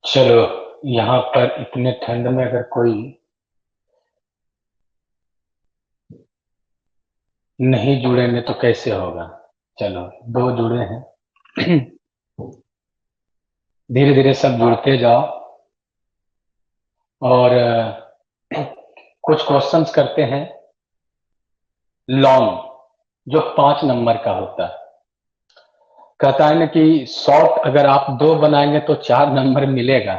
चलो, यहाँ पर इतने ठंड में अगर कोई नहीं जुड़ेंगे तो कैसे होगा। चलो, दो जुड़े हैं। धीरे धीरे सब जुड़ते जाओ और कुछ क्वेश्चंस करते हैं लॉन्ग, जो 5 नंबर का होता है। कहता है ना कि शॉर्ट अगर आप 2 बनाएंगे तो 4 नंबर मिलेगा,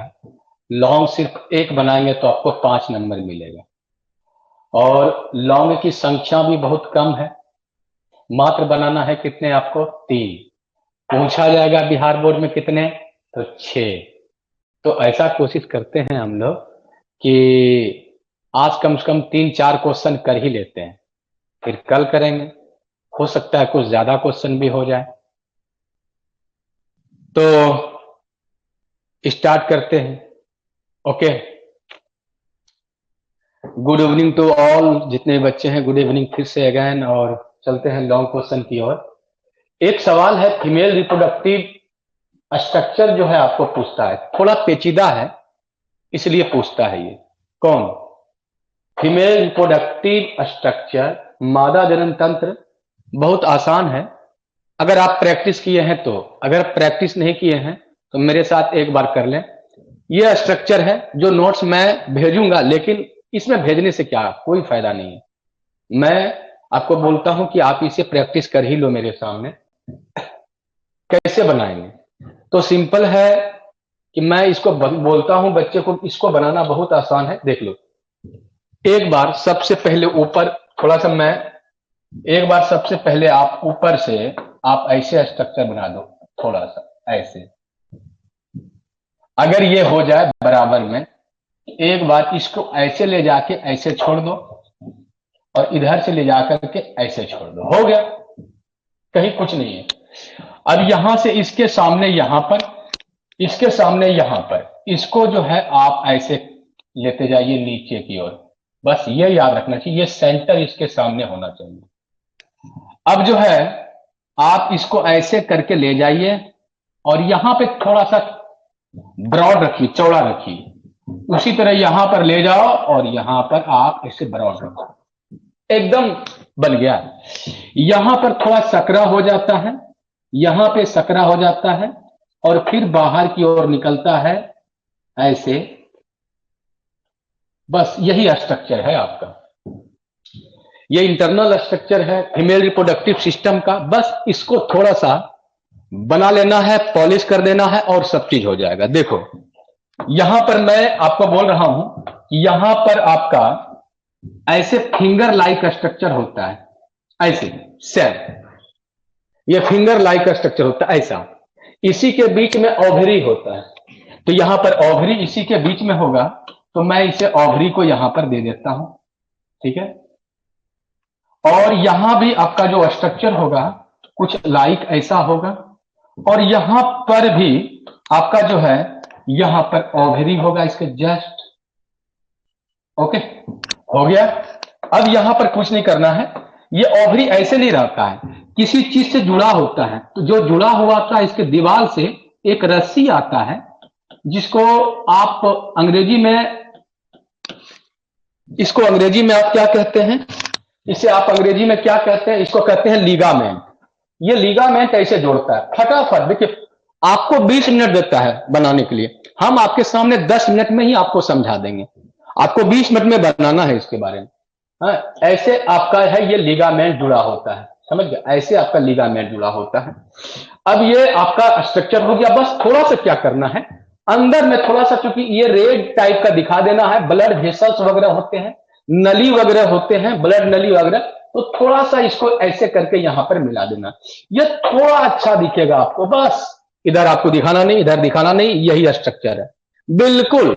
लॉन्ग सिर्फ 1 बनाएंगे तो आपको 5 नंबर मिलेगा। और लॉन्ग की संख्या भी बहुत कम है, मात्र बनाना है कितने आपको, 3। पूछा जाएगा बिहार बोर्ड में कितने, तो 6। तो ऐसा कोशिश करते हैं हम लोग कि आज कम से कम 3-4 क्वेश्चन कर ही लेते हैं, फिर कल करेंगे। हो सकता है कुछ ज्यादा क्वेश्चन भी हो जाए। तो स्टार्ट करते हैं। Okay, good evening to all, जितने बच्चे हैं गुड इवनिंग फिर से अगेन। और चलते हैं लॉन्ग क्वेश्चन की ओर। एक सवाल है, फीमेल रिप्रोडक्टिव स्ट्रक्चर जो है आपको पूछता है, थोड़ा पेचीदा है इसलिए पूछता है ये। कौन? फीमेल रिप्रोडक्टिव स्ट्रक्चर, मादा जनन तंत्र। बहुत आसान है अगर आप प्रैक्टिस किए हैं तो। अगर प्रैक्टिस नहीं किए हैं तो मेरे साथ एक बार कर लें। यह स्ट्रक्चर है जो नोट्स मैं भेजूंगा, लेकिन इसमें भेजने से क्या कोई फायदा नहीं है। मैं आपको बोलता हूं कि आप इसे प्रैक्टिस कर ही लो मेरे सामने। कैसे बनाएंगे? तो सिंपल है कि मैं इसको बोलता हूं बच्चे को, इसको बनाना बहुत आसान है। देख लो, एक बार सबसे पहले ऊपर थोड़ा सा मैं एक बार सबसे पहले आप ऊपर से आप ऐसे स्ट्रक्चर बना दो, थोड़ा सा ऐसे। अगर ये हो जाए बराबर में, एक बार इसको ऐसे ले जाके ऐसे छोड़ दो और इधर से ले जाकर के ऐसे छोड़ दो, हो गया। कहीं कुछ नहीं है। अब यहां से इसके सामने यहां पर, इसके सामने यहां पर, इसको जो है आप ऐसे लेते जाइए नीचे की ओर। बस ये याद रखना चाहिए, ये सेंटर इसके सामने होना चाहिए। अब जो है आप इसको ऐसे करके ले जाइए और यहां पे थोड़ा सा ब्रॉड रखिए, चौड़ा रखिए। उसी तरह यहां पर ले जाओ और यहां पर आप ऐसे ब्रॉड रखो, एकदम बन गया। यहां पर थोड़ा सकरा हो जाता है, यहां पे सकरा हो जाता है और फिर बाहर की ओर निकलता है ऐसे। बस यही स्ट्रक्चर है आपका। ये इंटरनल स्ट्रक्चर है फीमेल रिप्रोडक्टिव सिस्टम का। बस इसको थोड़ा सा बना लेना है, पॉलिश कर देना है और सब चीज हो जाएगा। देखो, यहां पर मैं आपको बोल रहा हूं कि यहां पर आपका ऐसे फिंगर लाइक स्ट्रक्चर होता है, ऐसे सेल, ये फिंगर लाइक स्ट्रक्चर होता है ऐसा। इसी के बीच में ओवरी होता है, तो यहां पर ओवरी इसी के बीच में होगा, तो मैं इसे ओवरी को यहां पर दे देता हूं, ठीक है। और यहां भी आपका जो स्ट्रक्चर होगा कुछ लाइक ऐसा होगा, और यहां पर भी आपका जो है यहां पर ओवरी होगा इसके जस्ट। ओके, हो गया। अब यहां पर कुछ नहीं करना है, ये ओवरी ऐसे नहीं रहता है, किसी चीज से जुड़ा होता है। तो जो जुड़ा हुआ था इसके दीवार से एक रस्सी आता है, जिसको आप अंग्रेजी में, इसको अंग्रेजी में आप क्या कहते हैं, इसे आप अंग्रेजी में क्या कहते हैं, इसको कहते हैं लीगामेंट। ये लीगामेंट ऐसे जोड़ता है फटाफट। देखिए, आपको 20 मिनट देता है बनाने के लिए, हम आपके सामने 10 मिनट में ही आपको समझा देंगे। आपको 20 मिनट में बनाना है इसके बारे में। हाँ, ऐसे आपका है ये लीगामेंट जुड़ा होता है, समझ गए? ऐसे आपका लीगामेंट जुड़ा होता है। अब ये आपका स्ट्रक्चर हो गया। बस थोड़ा सा क्या करना है, अंदर में थोड़ा सा, क्योंकि ये रेड टाइप का दिखा देना है, ब्लड वेसल्स वगैरह होते हैं, नली वगैरह होते हैं, ब्लड नली वगैरह, तो थोड़ा सा इसको ऐसे करके यहां पर मिला देना, ये थोड़ा अच्छा दिखेगा आपको। बस इधर आपको दिखाना नहीं, इधर दिखाना नहीं, यही स्ट्रक्चर है बिल्कुल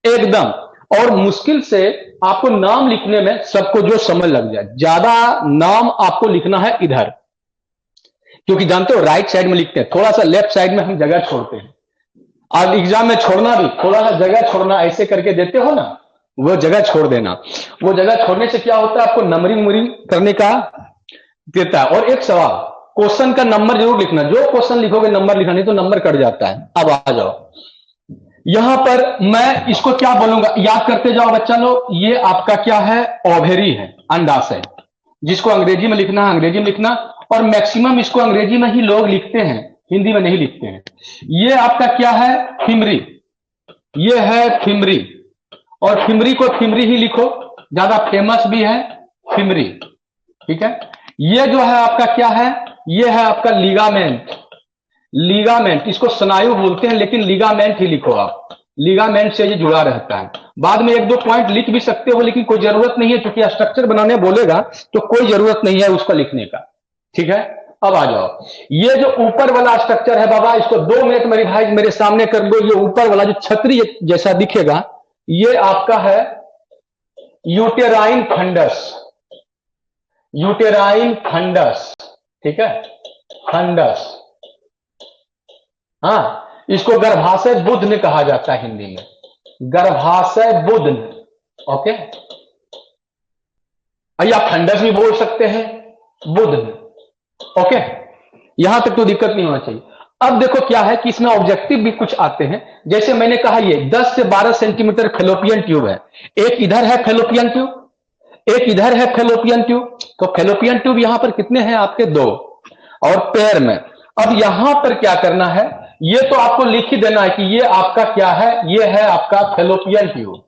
एकदम। और मुश्किल से आपको नाम लिखने में सबको जो समझ लग जाए, ज्यादा नाम आपको लिखना है इधर, क्योंकि जानते हो राइट साइड में लिखते हैं, थोड़ा सा लेफ्ट साइड में हम जगह छोड़ते हैं। और एग्जाम में छोड़ना भी, थोड़ा सा जगह छोड़ना, ऐसे करके देते हो ना, वो जगह छोड़ देना। वो जगह छोड़ने से क्या होता है, आपको नंबरिंग वरिंग करने का देता है। और एक सवाल, क्वेश्चन का नंबर जरूर लिखना, जो क्वेश्चन लिखोगे नंबर लिखा, नहीं तो नंबर कट जाता है। अब आ जाओ, यहां पर मैं इसको क्या बोलूंगा, याद करते जाओ बच्चा लोग। ये आपका क्या है, ओवेरी है, अंडाशय, जिसको अंग्रेजी में लिखना है अंग्रेजी में लिखना, और मैक्सिमम इसको अंग्रेजी में ही लोग लिखते हैं, हिंदी में नहीं लिखते हैं। ये आपका क्या है, फिमरी, ये है फिमरी, और फिमरी को फिमरी ही लिखो, ज्यादा फेमस भी है फिमरी, ठीक है। ये जो है आपका क्या है, ये है आपका लिगामेंट, लिगामेंट इसको स्नायु बोलते हैं, लेकिन लिगामेंट ही लिखो आप, लिगामेंट से ये जुड़ा रहता है। बाद में एक दो पॉइंट लिख भी सकते हो, लेकिन कोई जरूरत नहीं है, क्योंकि स्ट्रक्चर बनाने बोलेगा तो कोई जरूरत नहीं है उसको लिखने का, ठीक है। अब आ जाओ, ये जो ऊपर वाला स्ट्रक्चर है बाबा, इसको 2 मिनट में रिवाइज मेरे सामने कर लो। ये ऊपर वाला जो छतरी जैसा दिखेगा, ये आपका है यूटेराइन फंडस, यूटेराइन फंडस, ठीक है, फंडस। हाँ, इसको गर्भाशय बुध्न कहा जाता है हिंदी में, गर्भाशय बुध्न, ओके। या फंडस भी बोल सकते हैं, बुध्न, ओके। यहां तक तो दिक्कत नहीं होना चाहिए। अब देखो क्या है कि इसमें ऑब्जेक्टिव भी कुछ आते हैं। जैसे मैंने कहा ये 10 से 12 सेंटीमीटर फेलोपियन ट्यूब है, एक इधर है फेलोपियन ट्यूब, एक इधर है फेलोपियन ट्यूब। तो फेलोपियन ट्यूब यहां पर कितने हैं आपके, 2, और पैर में। अब यहां पर क्या करना है, ये तो आपको लिख ही देना है कि ये आपका क्या है, ये है आपका fallopian tube,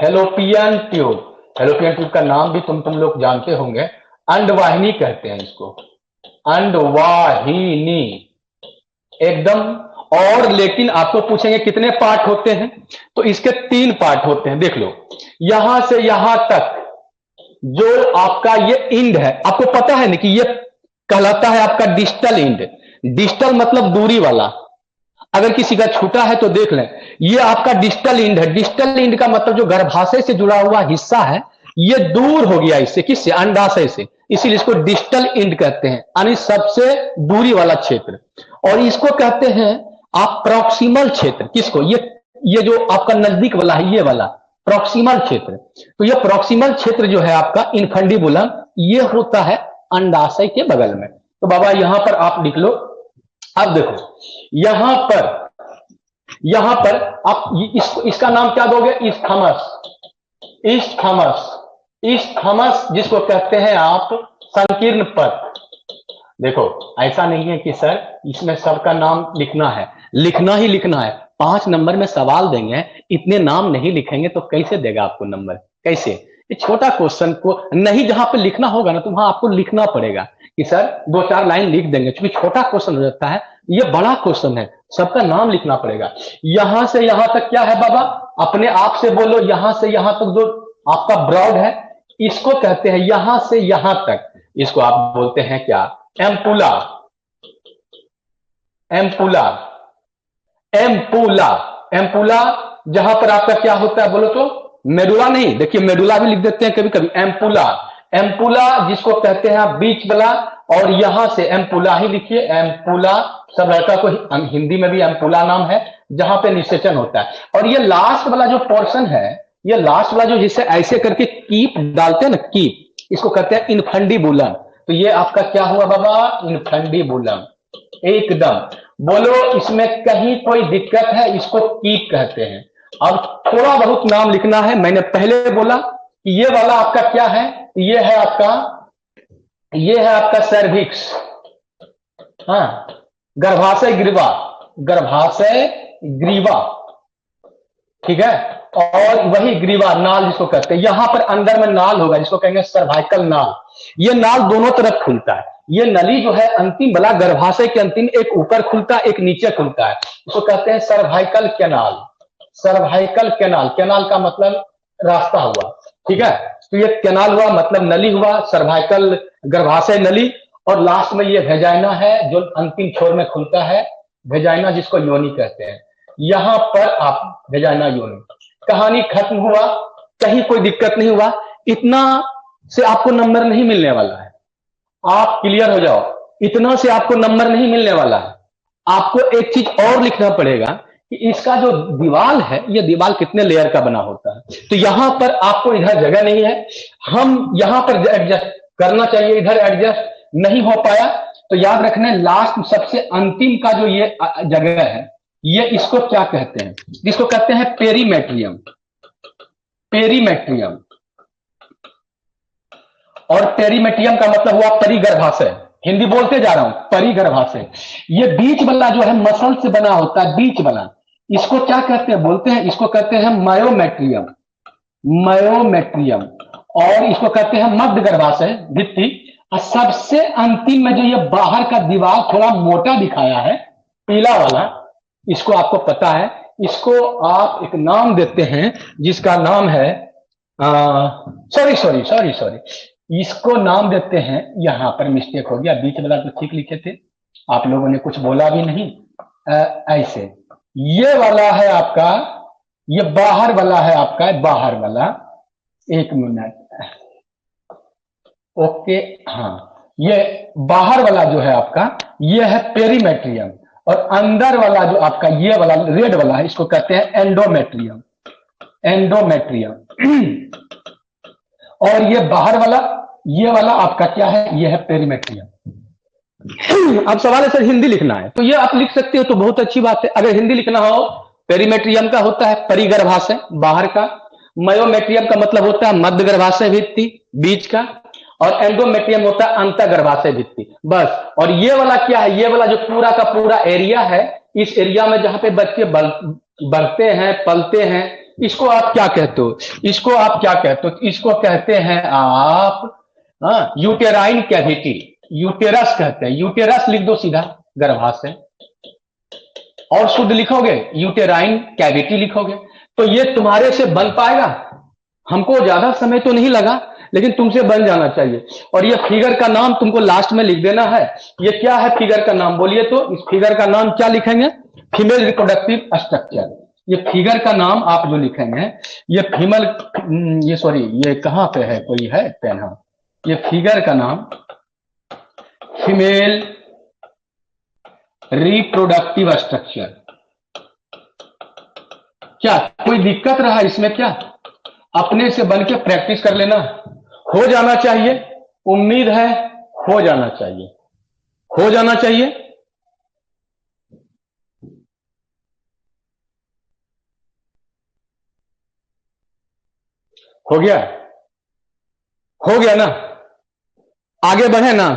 fallopian tube. Fallopian tube का नाम भी तुम लोग जानते होंगे, अंडवाहिनी कहते हैं इसको, अंडवाहिनी एकदम। और लेकिन आपको पूछेंगे कितने पार्ट होते हैं, तो इसके 3 पार्ट होते हैं, देख लो। यहां से यहां तक जो आपका ये इंड है, आपको पता है ना कि ये कहलाता है आपका डिस्टल इंड। डिस्टल मतलब दूरी वाला, अगर किसी का छूटा है तो देख लें, ये आपका डिस्टल इंड है। डिस्टल इंड का मतलब जो गर्भाशय से जुड़ा हुआ हिस्सा है, ये दूर हो गया इससे, किससे, अंडाशय से, इसीलिए इसको डिस्टल इंड कहते हैं, यानी सबसे दूरी वाला क्षेत्र। और इसको कहते हैं आप प्रॉक्सिमल क्षेत्र, किसको, ये जो आपका नजदीक वाला है, ये वाला प्रॉक्सिमल क्षेत्र। तो ये प्रॉक्सिमल क्षेत्र जो है आपका इनफंडिबुलम, ये होता है अंडाशय के बगल में। तो बाबा यहां पर आप लिख लो। अब देखो यहां पर आप इसका नाम क्या दोगे, इस्थमस, इस्थमस, इस्थमस जिसको कहते हैं आप संकीर्ण पथ। देखो ऐसा नहीं है कि सर इसमें सबका नाम लिखना है, लिखना ही लिखना है। 5 नंबर में सवाल देंगे, इतने नाम नहीं लिखेंगे तो कैसे देगा आपको नंबर, कैसे। ये छोटा क्वेश्चन को नहीं, जहां पे लिखना होगा ना तो वहां आपको लिखना पड़ेगा कि सर 2-4 लाइन लिख देंगे, क्योंकि छोटा क्वेश्चन हो जाता है, ये बड़ा क्वेश्चन है, सबका नाम लिखना पड़ेगा। यहां से यहां तक क्या है बाबा, अपने आप से बोलो, यहां से यहां तक जो आपका ब्रॉड है, इसको कहते हैं यहां से यहां तक, इसको आप बोलते हैं क्या, एम्पुला, एम्पुला, एम्पुला, एम्पुला। जहां पर आपका क्या होता है बोलो तो, मेडुला नहीं, देखिए मेडुला भी लिख देते हैं कभी कभी, एम्पुला, एम्पुला जिसको कहते हैं आप बीच वाला, और यहां से एम्पुला ही लिखिए, एम्पुला। सब लड़का को हिंदी में भी एम्पुला नाम है, जहां पे निषेचन होता है। और ये लास्ट वाला जो पोर्शन है, ये लास्ट वाला जो जिसे ऐसे करके कीप डालते हैं ना, कीप, इसको कहते हैं इनफंडिबुलम। तो ये आपका क्या हुआ बाबा, इनफंडिबुलम, एकदम। बोलो इसमें कहीं कोई दिक्कत है, इसको कीप कहते हैं। अब थोड़ा बहुत नाम लिखना है, मैंने पहले बोला कि ये वाला आपका क्या है, ये है आपका, ये है आपका सर्विक्स, हाँ, गर्भाशय ग्रीवा, गर्भाशय ग्रीवा, ठीक है। और वही ग्रीवा नाल जिसको कहते हैं, यहां पर अंदर में नाल होगा जिसको कहेंगे सर्वाइकल नाल। ये नाल दोनों तरफ खुलता है, ये नली जो है अंतिम वाला गर्भाशय के अंतिम, एक ऊपर खुलता है एक नीचे खुलता है, इसको कहते हैं cervical canal, cervical canal. Canal का मतलब रास्ता हुआ, ठीक है। तो ये कैनाल हुआ मतलब नली हुआ, सर्वाइकल गर्भाशय नली, और लास्ट में ये वेजाइना है जो अंतिम छोर में खुलता है, वेजाइना जिसको योनि कहते हैं। यहां पर आप वेजाइना योनि, कहानी खत्म हुआ, कहीं कोई दिक्कत नहीं हुआ। इतना से आपको नंबर नहीं मिलने वाला है, आप क्लियर हो जाओ, इतना से आपको नंबर नहीं मिलने वाला है। आपको एक चीज और लिखना पड़ेगा कि इसका जो दीवार है, ये दीवार कितने लेयर का बना होता है। तो यहां पर आपको इधर जगह नहीं है, हम यहां पर एडजस्ट करना चाहिए, इधर एडजस्ट नहीं हो पाया तो याद रखना लास्ट सबसे अंतिम का जो ये जगह है, ये इसको क्या कहते हैं? इसको कहते हैं पेरीमेट्रियम। पेरीमेट्रियम। और पेरीमेट्रियम का मतलब हुआ परिगर्भाशय। हिंदी बोलते जा रहा हूं, परिगर्भाशय। ये बीच वाला जो है मसल से बना होता है, बीच वाला, इसको क्या कहते हैं? बोलते हैं इसको कहते हैं मायोमेट्रियम। मायोमेट्रियम। और इसको कहते हैं मध्य गर्भाशय भित्ति। और सबसे अंतिम में जो ये बाहर का दीवार थोड़ा मोटा दिखाया है, पीला वाला, इसको आपको पता है, इसको आप एक नाम देते हैं जिसका नाम है सॉरी, इसको नाम देते हैं, यहां पर मिस्टेक हो गया, बीच वाला तो ठीक लिखे थे, आप लोगों ने कुछ बोला भी नहीं। ऐसे ये वाला है आपका, ये बाहर वाला है आपका, बाहर वाला, एक मिनट, ओके, हाँ, ये बाहर वाला जो है आपका, ये है पेरीमेट्रियम। और अंदर वाला जो आपका ये वाला रेड वाला है, इसको कहते हैं एंडोमेट्रियम। एंडोमेट्रियम। और ये बाहर वाला, ये वाला आपका क्या है? ये है पेरीमेट्रियम। अब सवाल है सर हिंदी लिखना है, तो ये आप लिख सकते हो, तो बहुत अच्छी बात है। अगर हिंदी लिखना हो, पेरीमेट्रियम का होता है परिगर्भाशय, बाहर का। मायोमेट्रियम का मतलब होता है मध्य गर्भाशय भित्ति, बीच का। और एंडोमेट्रियम होता है अंतर्गर्भाशय भित्ति, बस। और ये वाला क्या है? ये वाला जो पूरा का पूरा एरिया है, इस एरिया में जहां पे बच्चे बढ़ते हैं, पलते हैं, इसको आप क्या कहते हो? इसको आप क्या कहते हो? इसको कहते हैं आप यूटेराइन कैविटी। यूटेरस कहते हैं, यूटेरस लिख दो सीधा, गर्भाशय। और शुद्ध लिखोगे यूटेराइन कैविटी लिखोगे, तो ये तुम्हारे से बन पाएगा? हमको ज्यादा समय तो नहीं लगा, लेकिन तुमसे बन जाना चाहिए। और ये फिगर का नाम तुमको लास्ट में लिख देना है। ये क्या है फिगर का नाम? बोलिए तो। इस फिगर का नाम क्या लिखेंगे? Female reproductive structure. ये फिगर का नाम आप जो लिखेंगे, ये फीमेल, ये सॉरी, ये कहां पे है? कोई है पेन? हाँ, ये फिगर का नाम फीमेल रिप्रोडक्टिव स्ट्रक्चर। क्या कोई दिक्कत रहा इसमें? क्या अपने से बन के प्रैक्टिस कर लेना, हो जाना चाहिए। उम्मीद है हो जाना चाहिए, हो जाना चाहिए। हो गया? हो गया ना? आगे बढ़े ना?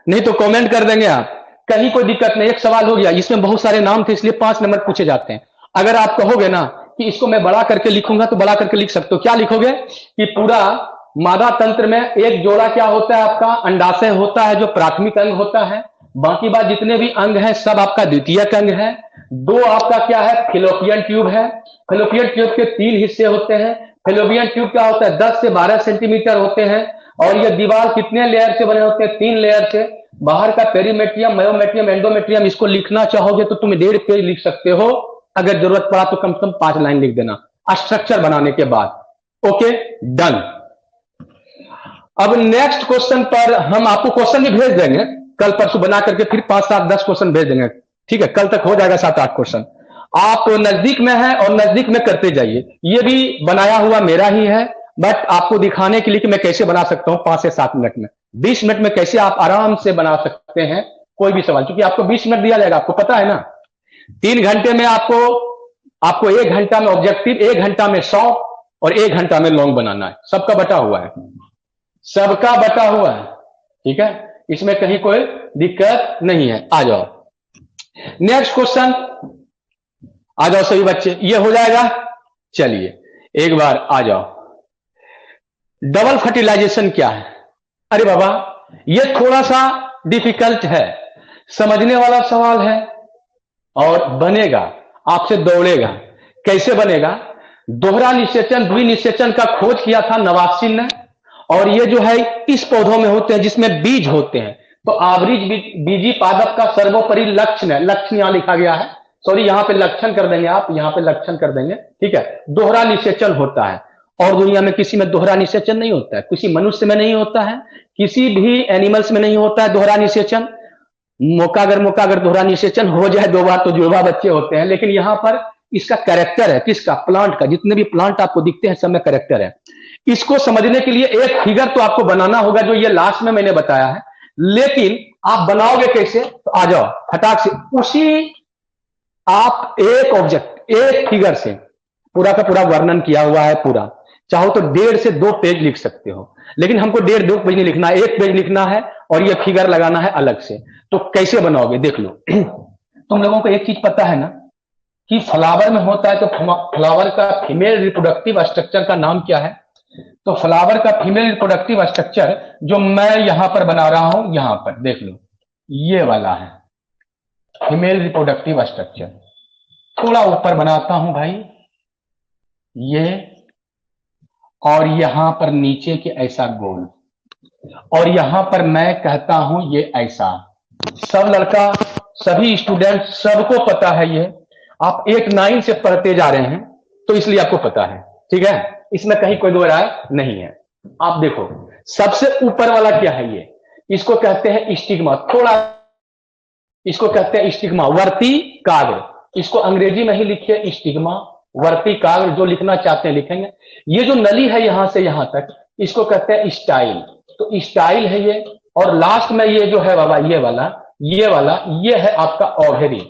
नहीं तो कमेंट कर देंगे आप, कहीं कोई दिक्कत नहीं। एक सवाल हो गया, इसमें बहुत सारे नाम थे इसलिए 5 नंबर पूछे जाते हैं। अगर आप कहोगे ना कि इसको मैं बड़ा करके लिखूंगा, तो बड़ा करके लिख सकते हो। क्या लिखोगे? कि पूरा मादा तंत्र में एक जोड़ा क्या होता है आपका? अंडाशय होता है, जो प्राथमिक अंग होता है। बाकी बात जितने भी अंग हैं सब आपका द्वितीयक अंग है। 2 आपका क्या है? फिलोपियन ट्यूब है। फिलोपियन ट्यूब के 3 हिस्से होते हैं। फिलोपियन ट्यूब क्या होता है? 10 से 12 सेंटीमीटर होते हैं। और ये दीवार कितने लेयर से बने होते हैं? 3 लेयर से। बाहर का पेरीमेट्रियम, मायोमेट्रियम, एंडोमेट्रियम, इसको लिखना चाहोगे तो तुम 1.5 पेज लिख सकते हो। अगर जरूरत पड़ा तो कम से कम 5 लाइन लिख देना स्ट्रक्चर बनाने के बाद। Okay, done. अब नेक्स्ट क्वेश्चन पर हम आपको क्वेश्चन भी भेज देंगे, कल परसों बना करके फिर 5, 7, 10 क्वेश्चन भेज देंगे। ठीक है, कल तक हो जाएगा 7, 8 क्वेश्चन। आप नजदीक में है और नजदीक में करते जाइए। ये भी बनाया हुआ मेरा ही है, बट आपको दिखाने के लिए कि मैं कैसे बना सकता हूं 5 से 7 मिनट में, 20 मिनट में कैसे आप आराम से बना सकते हैं कोई भी सवाल। क्योंकि आपको 20 मिनट दिया जाएगा, आपको पता है ना। 3 घंटे में आपको 1 घंटा में ऑब्जेक्टिव, 1 घंटा में शॉर्ट और 1 घंटा में लॉन्ग बनाना है। सबका बटा हुआ है, सबका बटा हुआ है। ठीक है, इसमें कहीं कोई दिक्कत नहीं है। आ जाओ नेक्स्ट क्वेश्चन, आ जाओ सभी बच्चे, ये हो जाएगा। चलिए एक बार आ जाओ। डबल फर्टिलाइजेशन क्या है? अरे बाबा, ये थोड़ा सा डिफिकल्ट है, समझने वाला सवाल है और बनेगा, आपसे दौड़ेगा। कैसे बनेगा? दोहरा निषेचन, द्विनिषेचन का खोज किया था नवासिन ने। और ये जो है इस पौधों में होते हैं जिसमें बीज होते हैं। तो आवृज बीजी पादप का सर्वोपरि लक्षण है, लक्षण यहां लिखा गया है, सॉरी यहां पे लक्षण कर देंगे आप, यहां पे लक्षण कर देंगे। ठीक है, दोहरा निषेचन होता है। और दुनिया में किसी में दोहरा निषेचन नहीं होता है, किसी मनुष्य में नहीं होता है, किसी भी एनिमल्स में नहीं होता है दोहरा निषेचन। मौका अगर दोहरा निषेचन हो जाए 2 बार तो जुड़वा बच्चे होते हैं। लेकिन यहां पर इसका कैरेक्टर है, किसका? प्लांट का। जितने भी प्लांट आपको दिखते हैं सब में कैरेक्टर है। इसको समझने के लिए एक फिगर तो आपको बनाना होगा, जो ये लास्ट में मैंने बताया है। लेकिन आप बनाओगे कैसे? तो आ जाओ फटाक से, उसी आप एक ऑब्जेक्ट, एक फिगर से पूरा का पूरा वर्णन किया हुआ है पूरा, चाहो तो 1.5 से 2 पेज लिख सकते हो, लेकिन हमको 1.5-2 पेज नहीं लिखना है, 1 पेज लिखना है और ये फिगर लगाना है अलग से। तो कैसे बनाओगे देख लो। तुम लोगों को एक चीज पता है ना कि फ्लावर में होता है, तो फ्लावर का फीमेल रिप्रोडक्टिव स्ट्रक्चर का नाम क्या है? तो फ्लावर का फीमेल रिप्रोडक्टिव स्ट्रक्चर जो मैं यहां पर बना रहा हूं, यहां पर देख लो, ये वाला है फीमेल रिप्रोडक्टिव स्ट्रक्चर। थोड़ा ऊपर बनाता हूं भाई, ये, और यहां पर नीचे के ऐसा गोल, और यहां पर मैं कहता हूं ये ऐसा। सब लड़का, सभी स्टूडेंट, सबको पता है ये, आप 8-9 से पढ़ते जा रहे हैं तो इसलिए आपको पता है, ठीक है, इसमें कहीं कोई दो राय नहीं है। आप देखो सबसे ऊपर वाला क्या है, ये इसको कहते हैं स्टिग्मा। थोड़ा इसको कहते हैं स्टिग्मा, वर्ती काग्र। इसको अंग्रेजी में ही लिखिए स्टिग्मा, वर्ती काग्र, जो लिखना चाहते हैं लिखेंगे। ये जो नली है यहां से यहां तक, इसको कहते हैं स्टाइल। तो स्टाइल है ये, और लास्ट में ये जो है बाबा, ये वाला, ये है आपका ओवरी।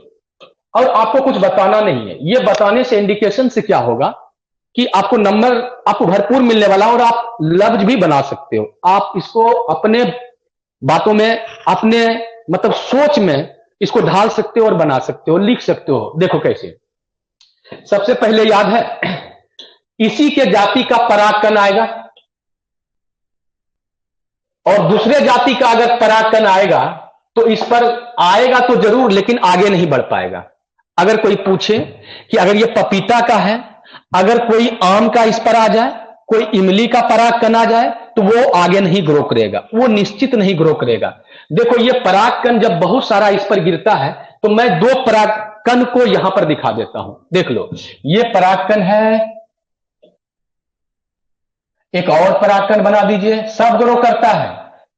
और आपको कुछ बताना नहीं है, ये बताने से इंडिकेशन से क्या होगा कि आपको नंबर आपको भरपूर मिलने वाला, और आप लफ्ज भी बना सकते हो। आप इसको अपने बातों में, अपने मतलब सोच में इसको ढाल सकते हो और बना सकते हो, लिख सकते हो। देखो कैसे, सबसे पहले याद है, इसी के जाति का परागकण आएगा, और दूसरे जाति का अगर परागकण आएगा तो इस पर आएगा तो जरूर, लेकिन आगे नहीं बढ़ पाएगा। अगर कोई पूछे कि अगर ये पपीता का है, अगर कोई आम का इस पर आ जाए, कोई इमली का परागकण आ जाए, तो वो आगे नहीं ग्रो करेगा, वो निश्चित नहीं ग्रो करेगा। देखो ये परागकण जब बहुत सारा इस पर गिरता है, तो मैं 2 परागकण को यहां पर दिखा देता हूं। देख लो, ये परागकण है, एक और परागकण बना दीजिए। सब ग्रो करता है,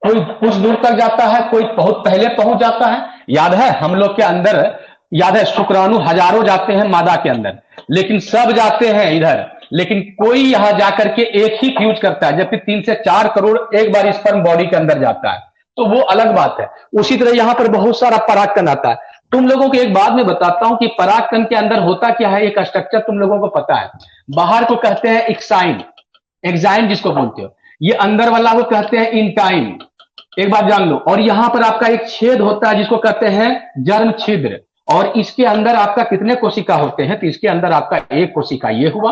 कोई कुछ दूर तक जाता है, कोई बहुत पहले पहुंच जाता है। याद है हम लोग के अंदर, याद है शुक्राणु हजारों जाते हैं मादा के अंदर, लेकिन सब जाते हैं इधर, लेकिन कोई यहां जाकर के एक ही फ्यूज करता है, जबकि 3 से 4 करोड़ एक बार स्पर्म बॉडी के अंदर जाता है, तो वो अलग बात है। उसी तरह यहां पर बहुत सारा परागकण आता है। तुम लोगों को एक बात में बताता हूं कि परागकण के अंदर होता क्या है, एक स्ट्रक्चर तुम लोगों को पता है। बाहर को कहते हैं एक्साइन, एक्साइन जिसको बोलते हो, ये अंदर वाला को कहते हैं इंटाइन। एक बात जान लो। और यहां पर आपका एक छेद होता है जिसको कहते हैं जर्म छिद्र, और इसके अंदर आपका कितने कोशिका होते हैं? तो इसके अंदर आपका एक कोशिका ये हुआ,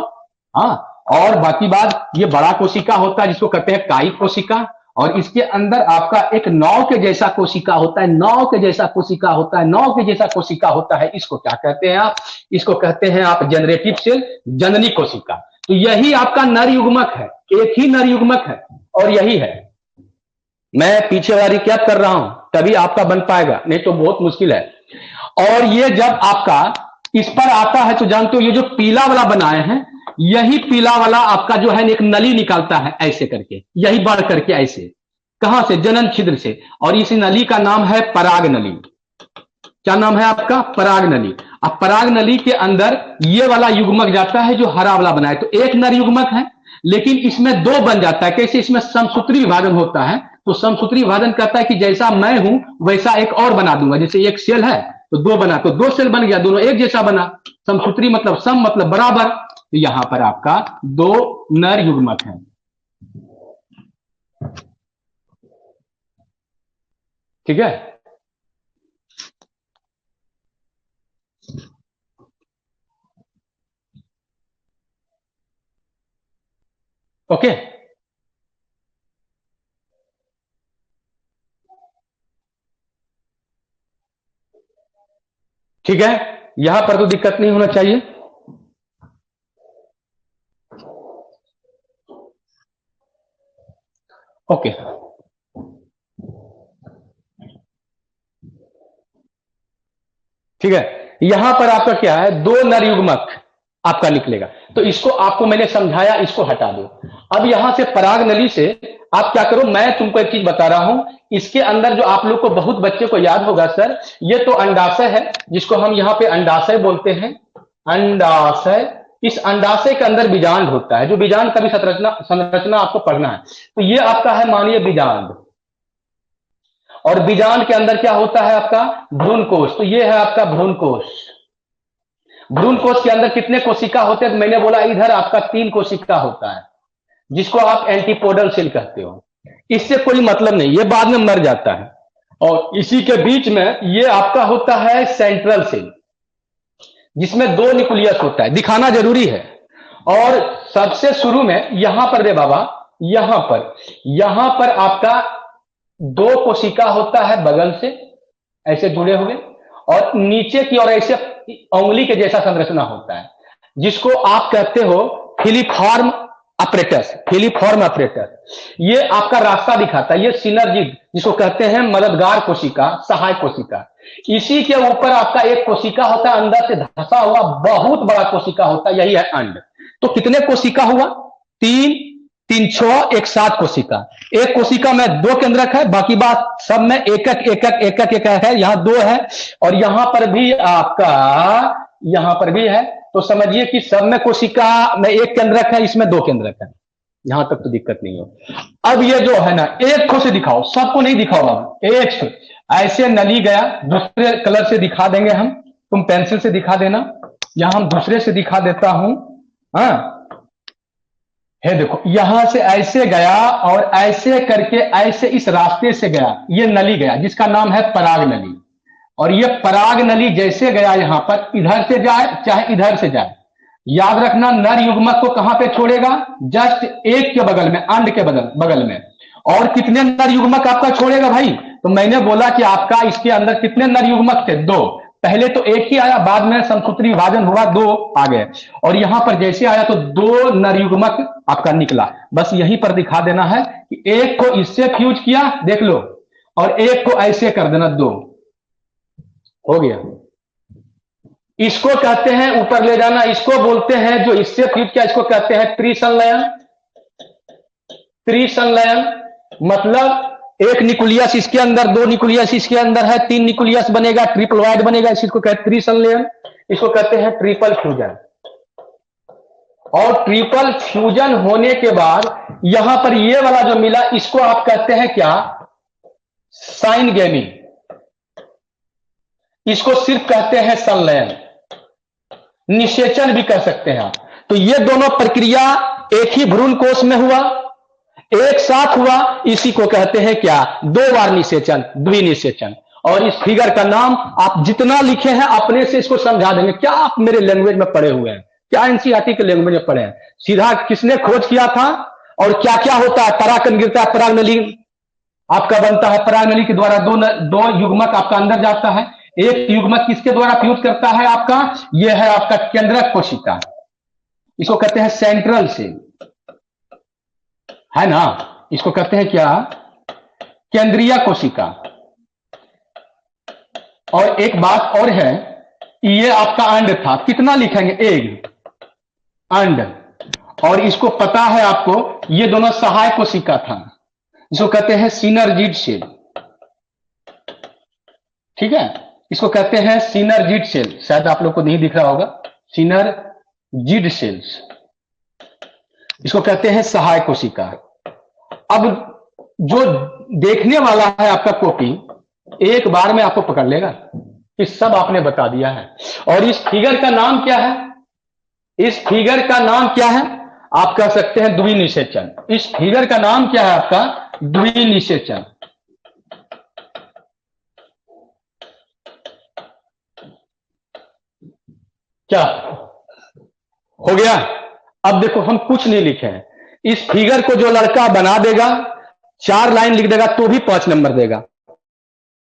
हाँ, और बाकी बात ये बड़ा कोशिका होता है जिसको कहते हैं कायिक कोशिका, और इसके अंदर आपका एक नाव के जैसा कोशिका होता है, नाव के जैसा कोशिका होता है, नाव के जैसा कोशिका होता है। इसको क्या कहते हैं आप? इसको कहते हैं आप जनरेटिव सेल, जननी कोशिका। तो यही आपका नर युग्मक है, एक ही नर युग्मक है, और यही है। मैं पीछे वाली क्या कर रहा हूं, तभी आपका बन पाएगा, नहीं तो बहुत मुश्किल है। और ये जब आपका इस पर आता है तो जानते हो, ये जो पीला वाला बनाए हैं, यही पीला वाला आपका जो है एक नली निकालता है ऐसे करके, यही बढ़ करके ऐसे, कहां से? जनन छिद्र से। और इस नली का नाम है पराग नली। क्या नाम है आपका? पराग नली। अब पराग नली के अंदर ये वाला युग्मक जाता है जो हरा वाला बनाए, तो एक नर युग्मक है, लेकिन इसमें 2 बन जाता है। कैसे? इसमें समसूत्री विभाजन होता है। तो समसूत्री विभाजन कहता है कि जैसा मैं हूं वैसा एक और बना दूंगा। जैसे एक सेल है तो 2 बना, तो 2 सेल बन गया, दोनों एक जैसा बना। समसूत्री मतलब सम मतलब बराबर। तो यहां पर आपका 2 नर युग्मक है। ठीक है, ओके। ठीक है, यहां पर तो दिक्कत नहीं होना चाहिए। ओके, ठीक है। यहां पर आपका क्या है? 2 नर युग्मक आपका निकलेगा। तो इसको आपको मैंने समझाया, इसको हटा दो। अब यहां से पराग नली से आप क्या करो, मैं तुमको एक चीज बता रहा हूं। इसके अंदर जो आप लोग को बहुत बच्चे को याद होगा, सर ये तो अंडाशय है, जिसको हम यहां पे अंडाशय बोलते हैं, अंडाशय। इस अंडाशय के अंदर बीजांड होता है, जो बीजांड का भी संरचना आपको पढ़ना है। तो ये आपका है मानिए बीजांड, और बीजांड के अंदर क्या होता है आपका? भ्रूण कोष। तो ये है आपका भ्रूण कोष, भ्रूण कोश के अंदर कितने कोशिका होते हैं? तो मैंने बोला इधर आपका 3 कोशिका होता है, जिसको आप एंटीपोडल सेल कहते हो। इससे कोई मतलब नहीं, ये बाद में मर जाता है। और इसी के बीच में ये आपका होता है सेंट्रल सेल, जिसमें 2 न्यूक्लियस होता है, दिखाना जरूरी है। और सबसे शुरू में यहां पर रे बाबा, यहां पर आपका 2 कोशिका होता है बगल से ऐसे जुड़े हुए, और नीचे की ओर ऐसे उंगली के जैसा संरचना होता है, जिसको आप कहते हो फिलीफॉर्म अपरेटस। ये आपका रास्ता दिखाता है, ये सिनर्जी जिसको कहते हैं मददगार कोशिका, सहायक कोशिका। इसी के ऊपर आपका एक कोशिका होता है अंदर से धंसा हुआ, बहुत बड़ा कोशिका होता है, यही है अंड। तो कितने कोशिका हुआ? 3 3 6 1 7 कोशिका। एक कोशिका में 2 केंद्रक है, बाकी बात सब में एक है। यहां 2 है, और यहां पर भी आपका, यहां पर भी है। तो समझिए कि सब में कोशिका में 1 केंद्रक है, इसमें 2 केंद्रक है। यहां तक तो दिक्कत नहीं हो। अब ये जो है ना, एक खो से दिखाओ, सबको नहीं दिखाओ। अब एक से ऐसे नली गया, दूसरे कलर से दिखा देंगे हम, तुम पेंसिल से दिखा देना, यहां हम दूसरे से दिखा देता हूं। हाँ, है देखो, यहां से ऐसे गया और ऐसे करके ऐसे इस रास्ते से गया, ये नली गया जिसका नाम है पराग नली। और ये पराग नली जैसे गया यहां पर, इधर से जाए चाहे इधर से जाए, याद रखना नर युग्मक को कहां पे छोड़ेगा? जस्ट एक के बगल में, अंड के बगल में। और कितने नर युग्मक आपका छोड़ेगा भाई? तो मैंने बोला कि आपका इसके अंदर कितने नर युग्मक थे? 2। पहले तो एक ही आया, बाद में समसूत्री विभाजन हुआ, 2 आ गए। और यहां पर जैसे आया तो 2 नर युग्मक आपका निकला। बस यहीं पर दिखा देना है कि एक को इससे फ्यूज किया, देख लो, और एक को ऐसे कर देना, 2 हो गया। इसको कहते हैं ऊपर ले जाना, इसको बोलते हैं जो इससे फ्यूज किया, इसको कहते हैं त्रिसंलयन। त्रिसंलयन मतलब एक न्यूक्लियस इसके अंदर, 2 न्यूक्लियस इसके अंदर है, 3 न्यूक्लियस बनेगा, ट्रिपलॉइड बनेगा, इसको कहते हैं त्रिसंलयन। इसको कहते हैं ट्रिपल फ्यूजन। और ट्रिपल फ्यूजन होने के बाद यहां पर ये वाला जो मिला, इसको आप कहते हैं क्या? साइनगेमी। इसको सिर्फ कहते हैं संलयन, निषेचन भी कह सकते हैं आप। तो ये दोनों प्रक्रिया एक ही भ्रूण कोश में हुआ, एक साथ हुआ, इसी को कहते हैं क्या? 2 बार निषेचन, द्विनिषेचन। और इस फिगर का नाम आप जितना लिखे हैं अपने से इसको समझा देंगे। क्या आप मेरे लैंग्वेज में पढ़े हुए हैं? क्या एनसीईआरटी के लैंग्वेज में पढ़े हैं? सीधा किसने खोज किया था और क्या क्या होता है? परागकण गिरता है, पराग नली आपका बनता है, पराग नली के द्वारा 2 युग्मक आपका अंदर जाता है। एक युग्मक किसके द्वारा फ्यूज करता है आपका? यह है आपका केंद्रक कोशिका, इसको कहते हैं सेंट्रल सेल, है ना? इसको कहते हैं क्या? केंद्रीय कोशिका। और एक बात और है, ये आपका अंड था, कितना लिखेंगे? एक अंड। और इसको पता है आपको, ये दोनों सहायक कोशिका था, इसको कहते हैं सिनर्जिड सेल। ठीक है, इसको कहते हैं सिनर्जिड सेल। शायद आप लोग को नहीं दिख रहा होगा, सिनर्जिड सेल्स, इसको कहते हैं सहायक कोशिका। अब जो देखने वाला है आपका कॉपी, एक बार में आपको पकड़ लेगा कि सब आपने बता दिया है। और इस फिगर का नाम क्या है? इस फिगर का नाम क्या है? आप कह सकते हैं द्विनिषेचन। इस फिगर का नाम क्या है आपका? द्विनिषेचन। क्या हो गया? अब देखो, हम कुछ नहीं लिखे हैं। इस फिगर को जो लड़का बना देगा, 4 लाइन लिख देगा तो भी 5 नंबर देगा।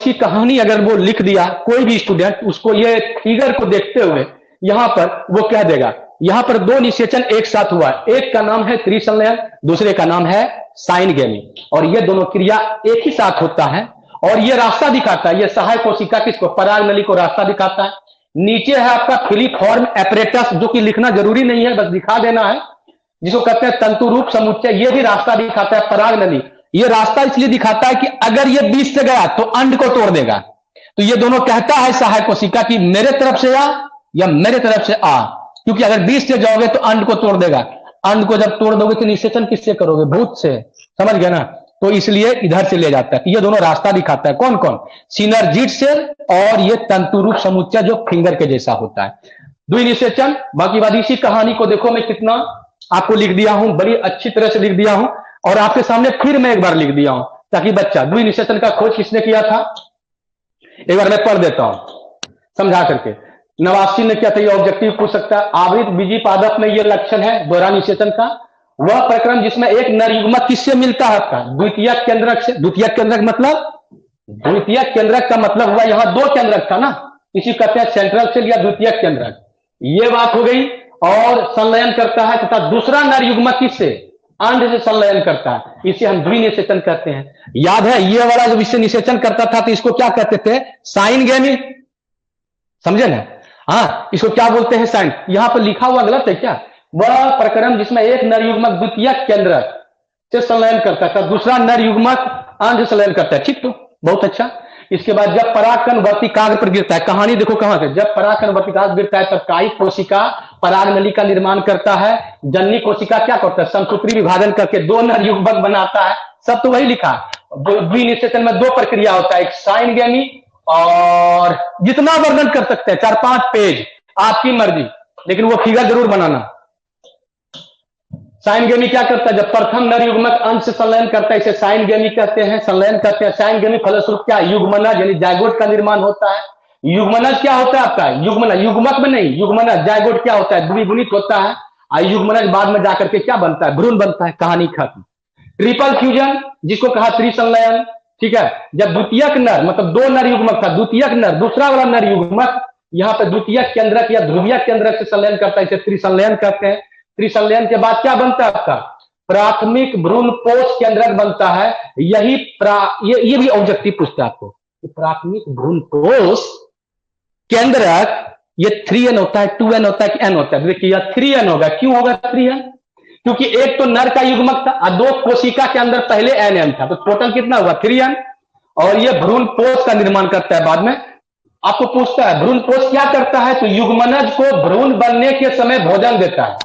की कहानी अगर वो लिख दिया कोई भी स्टूडेंट, उसको ये फिगर को देखते हुए यहां पर वो कह देगा यहां पर 2 निषेचन एक साथ हुआ, एक का नाम है त्रिसंलयन, दूसरे का नाम है साइनगेमी। और ये दोनों क्रिया एक ही साथ होता है। और ये रास्ता दिखाता है, ये सहायक कोशिका किसको? पराग नली को रास्ता दिखाता है। नीचे है आपका फिलीफॉर्म एपरेटस, जो कि लिखना जरूरी नहीं है, बस दिखा देना है, जिसको कहते हैं तंतु रूप समुच्चय। ये भी रास्ता दिखाता है पराग नली। ये रास्ता इसलिए दिखाता है कि अगर ये बीच से गया तो अंड को तोड़ देगा। तो ये दोनों कहता है सहायक कोशिका की मेरे तरफ से आ या मेरे तरफ से आ, क्योंकि अगर बीच से जाओगे तो अंड को तोड़ देगा। अंड को जब तोड़ दोगे तो निषेचन किससे करोगे? भूत से, समझ गए ना? तो इसलिए इधर से ले जाता है। ये दोनों रास्ता दिखाता है। कौन कौन? सिनर्जिड सेल और ये तंतु रूप समुच्चय जो फिंगर के जैसा होता है। द्विनिषेचन। बाकी बात इसी कहानी को देखो मैं कितना आपको लिख दिया हूं, बड़ी अच्छी तरह से लिख दिया हूं, और आपके सामने फिर मैं एक बार लिख दिया हूं ताकि बच्चा, द्विनिषेचन का खोज किसने किया था, एक बार मैं पढ़ देता हूं समझा करके। नवासी ने क्या था, ये ऑब्जेक्टिव पूछ सकता है। आवृत बीजी पादप में ये लक्षण है दोहरा निषेचन का, वह प्रक्रम जिसमें एक नर युग्मक किससे मिलता है आपका, द्वितीयक केंद्रक से। द्वितीयक केंद्रक मतलब, द्वितीयक केंद्रक का मतलब हुआ यहां दो केंद्रक था ना, इसी कहते हैं सेंट्रल सेल या द्वितीयक केंद्रक। ये बात हो गई। और संलयन करता है तथा दूसरा नर युग्मक किससे, अंड से संलयन करता है, इसे हम द्विनिषेचन कहते हैं। याद है ये वाला जब इससे निषेचन करता था तो इसको क्या कहते थे, साइनगेमी, समझे ना। हाँ, इसको क्या बोलते हैं, साइन। यहां पर लिखा हुआ गलत है क्या, वह प्रकरण जिसमें एक नर युग्मक द्वितीयक केंद्रक से संलयन करता था, दूसरा नर युग्मक अंड से संलयन करता है, ठीक। तो बहुत अच्छा। इसके बाद जब परागकण वर्तिकाग्र पर गिरता है, कहानी देखो कहां से, जब परागकण वर्तिकाग्र गिरता है तब कायिक कोशिका परागनली का निर्माण करता है, जननी कोशिका क्या करता है, संसूत्री विभाजन करके दो नर युग्मक बनाता है। सब तो वही लिखा। द्विनिषेचन में दो प्रक्रिया होता है, एक साइनगेमी, और जितना वर्णन कर सकते हैं 4-5 पेज आपकी मर्जी, लेकिन वो फिगर जरूर बनाना। साइनगेमी क्या करता है, जब प्रथम नर युग्मक अंश से संलयन करता है, इसे साइनगेमी कहते हैं, संलयन कहते हैं। साइनगेमी फलस्वरूप क्या, युग्मनज यानी जायगोट का निर्माण होता है। युग्मनज क्या होता है आपका, युग्मनज, युग्मक में नहीं, युग्मनज जायगोट क्या होता है, द्विगुणित होता है, और युग्मनज बाद में जाकर के क्या बनता है, भ्रूण बनता है, कहानी खत्म। ट्रिपल फ्यूजन जिसको कहा त्रिसंलयन, ठीक है। जब द्वितीयक नर, मतलब दो नर युग्मक था, द्वितीयक नर दूसरा वाला नर युग्मक यहां पर द्वितीयक केंद्रक या ध्रुवीय केंद्रक से संलयन करता है, इसे त्रिसंलयन कहते हैं। त्रिसंलयन के बाद क्या बनता है आपका, प्राथमिक भ्रूण पोष केंद्रक बनता है। यही ये भी ऑब्जेक्टिव पूछता है आपको, प्राथमिक भ्रूण पोष केंद्रक, ये 3n होता है, 2n होता है कि n होता है, देखिए यह 3n होगा। क्यों होगा 3n, क्योंकि एक तो नर का युग्मक था और दो कोशिका के अंदर पहले nn था, तो टोटल कितना हुआ 3n। और यह भ्रूण पोष का निर्माण करता है बाद में। आपको पूछता है भ्रूण पोष क्या करता है, तो युग्मनज को भ्रूण बनने के समय भोजन देता है,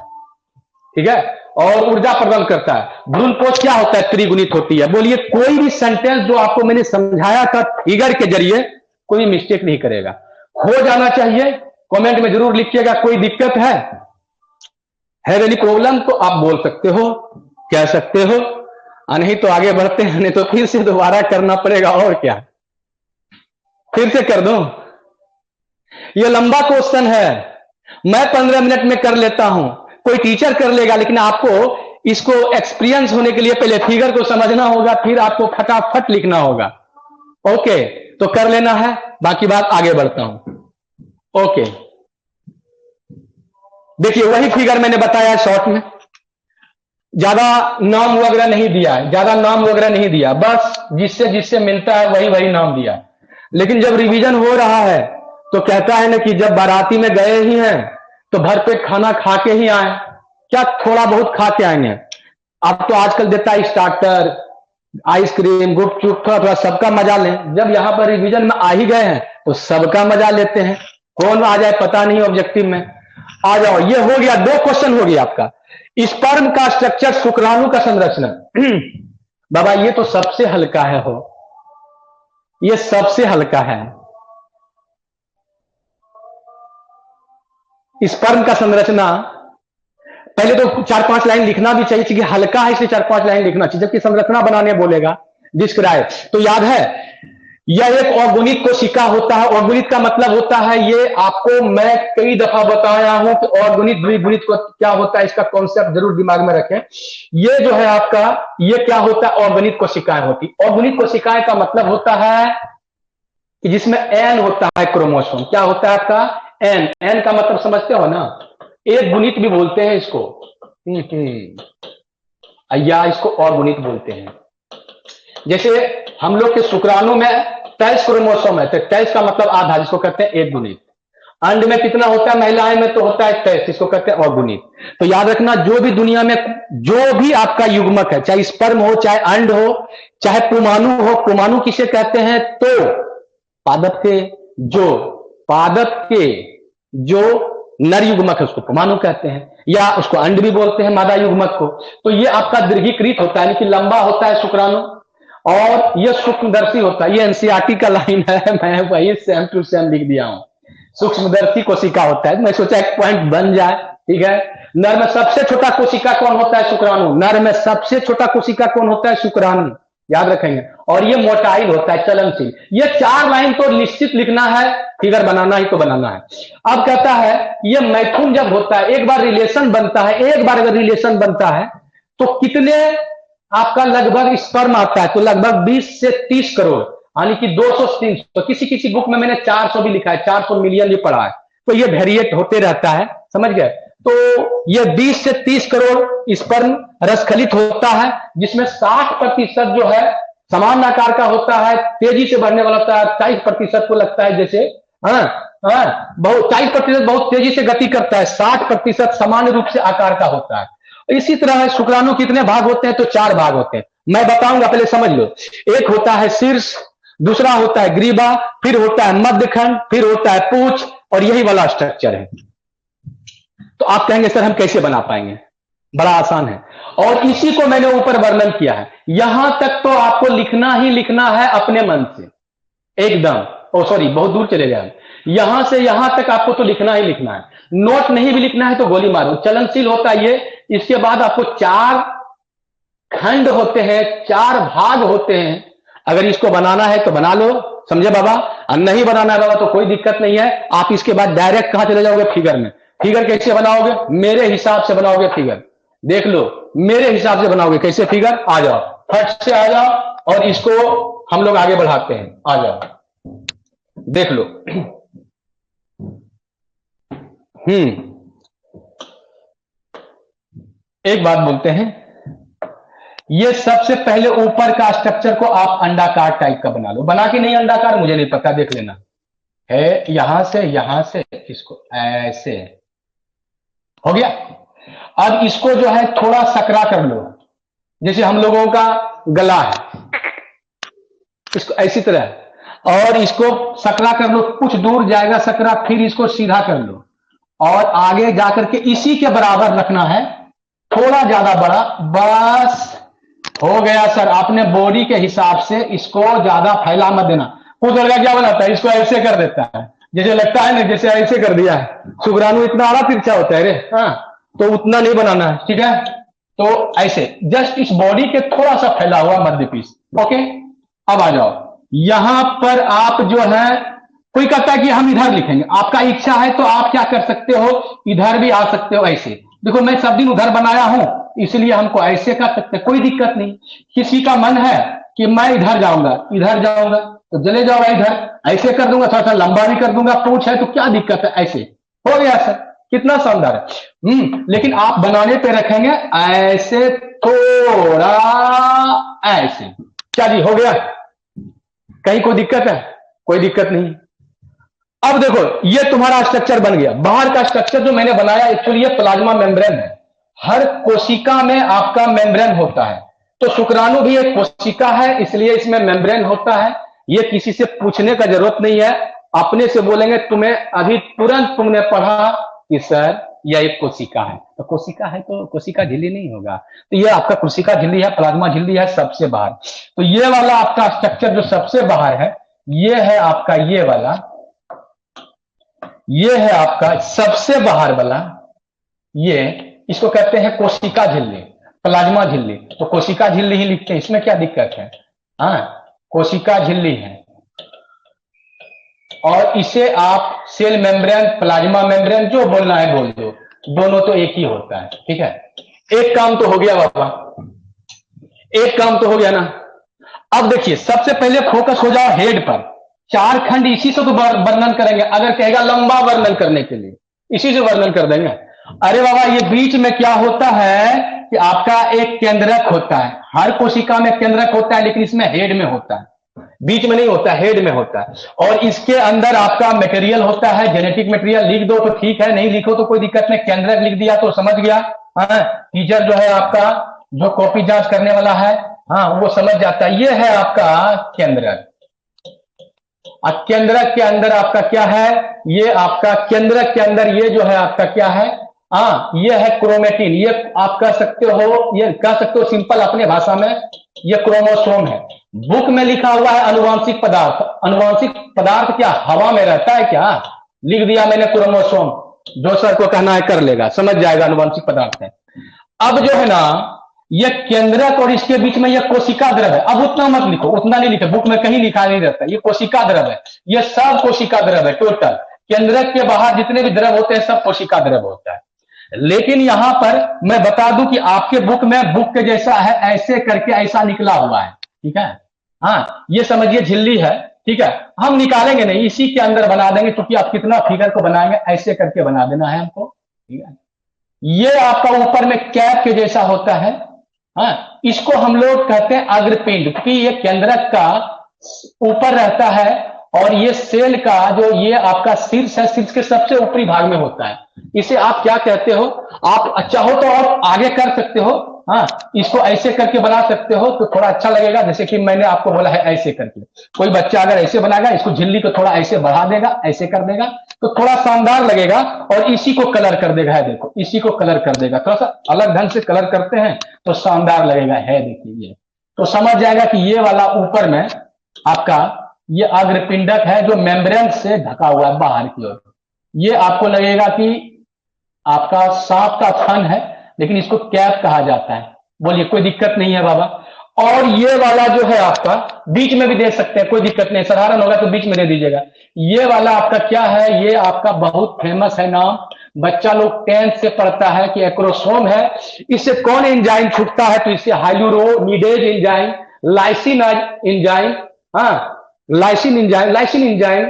ठीक है, और ऊर्जा प्रदान करता है। भ्रूण पोष क्या होता है, त्रिगुणित होती है। बोलिए कोई भी सेंटेंस जो आपको मैंने समझाया था फिगर के जरिए, कोई मिस्टेक नहीं करेगा, हो जाना चाहिए। कमेंट में जरूर लिखिएगा, कोई दिक्कत है एनी प्रॉब्लम तो आप बोल सकते हो, कह सकते हो, नहीं तो आगे बढ़ते हैं, नहीं तो फिर से दोबारा करना पड़ेगा। और क्या, फिर से कर दूं, यह लंबा क्वेश्चन है, मैं 15 मिनट में कर लेता हूं, कोई टीचर कर लेगा, लेकिन आपको इसको एक्सपीरियंस होने के लिए पहले फिगर को समझना होगा, फिर आपको फटाफट लिखना होगा। ओके, तो कर लेना है, बाकी बात आगे बढ़ता हूं। ओके, देखिए वही फिगर मैंने बताया शॉर्ट में, ज्यादा नाम वगैरह नहीं दिया है, ज्यादा नाम वगैरह नहीं दिया, बस जिससे जिससे मिलता है वही वही नाम दिया। लेकिन जब रिवीजन हो रहा है तो कहता है ना कि जब बाराती में गए ही हैं तो भरपेट खाना खा के ही आए, क्या थोड़ा बहुत खा के आएंगे। अब तो आजकल देता है स्टार्टर, आइसक्रीम, गुपचुप, थोड़ा थोड़ा सबका मजा लें। जब यहां पर रिवीजन में आ ही गए हैं तो सबका मजा लेते हैं, कौन आ जाए पता नहीं ऑब्जेक्टिव में। आ जाओ, ये हो गया, 2 क्वेश्चन हो गया आपका। स्पर्म का स्ट्रक्चर, शुक्राणु का संरचना। बाबा ये तो सबसे हल्का है, हो ये सबसे हल्का है। स्पर्म का संरचना पहले तो 4-5 लाइन लिखना भी चाहिए, क्योंकि हल्का है इसलिए 4-5 लाइन लिखना चाहिए, जबकि संरचना बनाने बोलेगा डिस्क्राइब। तो याद है यह एक ऑर्गेनिक कोशिका होता है। ऑर्गेनिक का मतलब होता है, ये आपको मैं कई दफा बताया हूं कि ऑर्गेनिक द्विगुणित को क्या होता है, इसका कॉन्सेप्ट जरूर दिमाग में रखें। ये जो है आपका, ये क्या होता है, ऑर्गेनिक कोशिकाएं होती। ऑर्गेनिक कोशिकाएं का मतलब होता है कि जिसमें एन होता है क्रोमोसोम। क्या होता है आपका, एन। एन का मतलब समझते हो ना, एक गुणित भी बोलते हैं इसको, या इसको और गुणित बोलते हैं। जैसे हम लोग के शुक्राणु में 23 क्रोमोसोम है, तो 23 का मतलब आधा, जिसको कहते हैं एक गुणित। अंड में कितना होता है, महिलाएं में तो होता है 23, इसको कहते हैं और गुणित। तो याद रखना, जो भी दुनिया में जो भी आपका युग्मक है, चाहे स्पर्म हो, चाहे अंड हो, चाहे पुमाणु हो। पुमाणु किसे कहते हैं, तो पादप के जो नर युग्मक है उसको पुमाणु कहते हैं, या उसको अंड भी बोलते हैं, मादा युग्मक को। तो ये आपका दीर्घीकृत होता है, यानी कि लंबा होता है शुक्राणु, और ये सूक्ष्मदर्शी होता है। ये एनसीईआरटी का लाइन है, मैं वही सेम टू सेम लिख दिया हूं। सूक्ष्मदर्शी कोशिका होता है। मैं सोचा एक पॉइंट बन जाए, ठीक है। नर में सबसे छोटा कोशिका कौन होता है? शुक्राणु। नर में सबसे छोटा कोशिका कौन होता है? शुक्राणु, याद रखेंगे। और ये मोटाइल होता है, चलनशील। ये 4 लाइन तो निश्चित लिखना है, फिगर बनाना ही तो बनाना है। अब कहता है ये मैथुन जब होता है, एक बार रिलेशन बनता है, एक बार अगर रिलेशन बनता है तो कितने आपका लगभग स्पर्म आता है? तो लगभग 20 से 30 करोड़, यानी कि 200 से 300। तो किसी किसी बुक में मैंने 400 भी लिखा है, 400 मिलियन भी पढ़ा है। तो ये वेरिएट होते रहता है, समझ गए। तो ये 20 से 30 करोड़ स्पर्म रसखलित होता है, जिसमें 60% जो है समान आकार का होता है, तेजी से बढ़ने वाला होता है। 40% को लगता है जैसे बहुत 40% बहुत तेजी से गति करता है, 60% सामान्य रूप से आकार का होता है। इसी तरह शुक्राणु कितने भाग होते हैं? तो 4 भाग होते हैं। मैं बताऊंगा, पहले समझ लो। एक होता है शीर्ष, दूसरा होता है ग्रीवा, फिर होता है मध्यखंड, फिर होता है पूंछ, और यही वाला स्ट्रक्चर है। तो आप कहेंगे सर हम कैसे बना पाएंगे? बड़ा आसान है, और इसी को मैंने ऊपर वर्णन किया है। यहां तक तो आपको लिखना ही लिखना है अपने मन से, एकदम। ओ सॉरी, बहुत दूर चले गए। यहां से यहां तक आपको तो लिखना ही लिखना है। नोट नहीं भी लिखना है तो गोली मारो। चलनशील होता है ये। इसके बाद आपको 4 खंड होते हैं, 4 भाग होते हैं। अगर इसको बनाना है तो बना लो, समझे बाबा। और नहीं बनाना है बाबा तो कोई दिक्कत नहीं है। आप इसके बाद डायरेक्ट कहां चले जाओगे? फिगर में। फिगर कैसे बनाओगे? मेरे हिसाब से बनाओगे फिगर। देख लो, मेरे हिसाब से बनाओगे कैसे फिगर। आ जाओ, फट से आ जाओ, और इसको हम लोग आगे बढ़ाते हैं। आ जाओ, देख लो। एक बात बोलते हैं, ये सबसे पहले ऊपर का स्ट्रक्चर को आप अंडाकार टाइप का बना लो। बना के नहीं अंडाकार मुझे नहीं पता, देख लेना है। यहां से इसको ऐसे हो गया। अब इसको जो है थोड़ा सकरा कर लो, जैसे हम लोगों का गला है, इसको ऐसी तरह। और इसको सकरा कर लो, कुछ दूर जाएगा सकरा, फिर इसको सीधा कर लो, और आगे जाकर के इसी के बराबर रखना है, थोड़ा ज्यादा बड़ा। बस हो गया सर। आपने बॉडी के हिसाब से इसको ज्यादा फैला मत देना। कुछ लड़का क्या बनाता है, इसको ऐसे कर देता है, जैसे लगता है ना जैसे ऐसे कर दिया है। शुक्राणु इतना आड़ा तिरछा होता है रे, तो उतना नहीं बनाना है, ठीक है। तो ऐसे जस्ट इस बॉडी के थोड़ा सा फैला हुआ मध्य पीस। ओके, अब आ जाओ। यहां पर आप जो है, कोई कहता है कि हम इधर लिखेंगे, आपका इच्छा है तो आप क्या कर सकते हो, इधर भी आ सकते हो। ऐसे देखो, मैं सब दिन उधर बनाया हूं, इसलिए हमको ऐसे कर सकते हैं, कोई दिक्कत नहीं। किसी का मन है कि मैं इधर जाऊंगा, तो चले जाओ इधर, ऐसे कर दूंगा, थोड़ा सा लंबा भी कर दूंगा। पूछ है तो क्या दिक्कत है, ऐसे हो गया सर। कितना शानदार है। लेकिन आप बनाने पे रखेंगे ऐसे, थोड़ा ऐसे। क्या जी, हो गया? कहीं कोई दिक्कत है? कोई दिक्कत नहीं। अब देखो, ये तुम्हारा स्ट्रक्चर बन गया। बाहर का स्ट्रक्चर जो मैंने बनाया, एक्चुअली ये प्लाज्मा मेम्ब्रेन है। हर कोशिका में आपका मेम्ब्रेन होता है। तो शुक्राणु भी एक कोशिका है, इसलिए इसमें मेम्ब्रेन होता है। ये किसी से पूछने का जरूरत नहीं है, अपने से बोलेंगे। तुम्हें अभी तुरंत तुमने पढ़ा कि सर यह एक कोशिका है, तो कोशिका है तो कोशिका झिल्ली नहीं होगा। तो ये आपका कोशिका झिल्ली है, प्लाज्मा झिल्ली है सबसे बाहर। तो ये वाला आपका स्ट्रक्चर जो सबसे बाहर है, ये है आपका ये वाला, ये है आपका सबसे बाहर वाला। ये इसको कहते हैं कोशिका झिल्ली, प्लाज्मा झिल्ली। तो कोशिका झिल्ली ही लिखते हैं, इसमें क्या दिक्कत है। कोशिका झिल्ली है। और इसे आप सेल मेम्ब्रेन, प्लाज्मा मेम्ब्रेन, जो बोलना है बोल दो, दोनों तो एक ही होता है, ठीक है। एक काम तो हो गया बाबा, एक काम तो हो गया ना। अब देखिए, सबसे पहले फोकस हो जाओ हेड पर। 4 खंड इसी से तो वर्णन करेंगे। अगर कहेगा लंबा वर्णन करने के लिए, इसी से वर्णन कर देंगे। अरे बाबा, ये बीच में क्या होता है कि आपका एक केंद्रक होता है। हर कोशिका में केंद्रक होता है, लेकिन इसमें हेड में होता है, बीच में नहीं होता, हेड में होता है। और इसके अंदर आपका मटेरियल होता है, जेनेटिक मटेरियल। लिख दो तो ठीक है, नहीं लिखो तो कोई दिक्कत नहीं। केंद्रक लिख दिया तो समझ गया। टीचर जो है आपका, जो कॉपी जांच करने वाला है, वो समझ जाता है। ये है आपका केंद्रक। केंद्रक के अंदर आपका क्या है, ये आपका केंद्रक के अंदर ये जो है आपका क्या है, ये है क्रोमेटिन। ये आप कह सकते हो, ये कह सकते हो सिंपल अपने भाषा में, ये क्रोमोसोम है। बुक में लिखा हुआ है अनुवांशिक पदार्थ। अनुवांशिक पदार्थ क्या हवा में रहता है क्या? लिख दिया मैंने क्रोमोसोम, जो सर को कहना है कर लेगा, समझ जाएगा अनुवांशिक पदार्थ है। अब जो है ना ये केंद्रक और इसके बीच में ये कोशिका द्रव है। अब उतना मत लिखो, उतना नहीं लिखो, बुक में कहीं लिखा नहीं रहता। ये कोशिका द्रव है, ये सब कोशिका द्रव है टोटल। केंद्रक के बाहर जितने भी द्रव होते हैं सब कोशिका द्रव होता है। लेकिन यहां पर मैं बता दूं कि आपके बुक में बुक के जैसा है, ऐसे करके ऐसा निकला हुआ है, ठीक है। हाँ, ये समझिए झिल्ली है, ठीक है। हम निकालेंगे नहीं, इसी के अंदर बना देंगे, क्योंकि आप कितना फिगर को बनाएंगे, ऐसे करके बना देना है हमको, ठीक है। ये आपका ऊपर में कैप के जैसा होता है, हाँ, इसको हम लोग कहते हैं अग्रपिंड, क्योंकि ये केंद्रक का ऊपर रहता है और ये सेल का जो ये आपका शीर्ष है, शीर्ष के सबसे ऊपरी भाग में होता है। इसे आप क्या कहते हो, आप चाहो तो और आगे कर सकते हो, हाँ, इसको ऐसे करके बना सकते हो तो थोड़ा अच्छा लगेगा, जैसे कि मैंने आपको बोला है ऐसे करके। कोई बच्चा अगर ऐसे बनाएगा, इसको झिल्ली को थोड़ा ऐसे बढ़ा देगा, ऐसे कर देगा तो थोड़ा शानदार लगेगा, और इसी को कलर कर देगा, है देखो, इसी को कलर कर देगा, थोड़ा सा अलग ढंग से कलर करते हैं तो शानदार लगेगा, है देखिए ये। तो समझ जाएगा कि ये वाला ऊपर में आपका ये अग्रपिंडक है जो मेम्ब्रेन से ढका हुआ है बाहर की ओर। ये आपको लगेगा कि आपका सांप का थन है, लेकिन इसको कैप कहा जाता है। बोलिए, कोई दिक्कत नहीं है बाबा। और ये वाला जो है आपका बीच में भी दे सकते हैं, कोई दिक्कत नहीं, साधारण होगा तो बीच में दे दीजिएगा। ये वाला आपका क्या है, ये आपका बहुत फेमस है नाम, बच्चा लोग 10th से पढ़ता है कि एक्रोसोम है। इससे कौन एंजाइम छूटता है, तो इससे हाइलुरोनिडेज एंजाइम, लाइसिन एंजाइम, हाँ, लाइसिन एंजाइम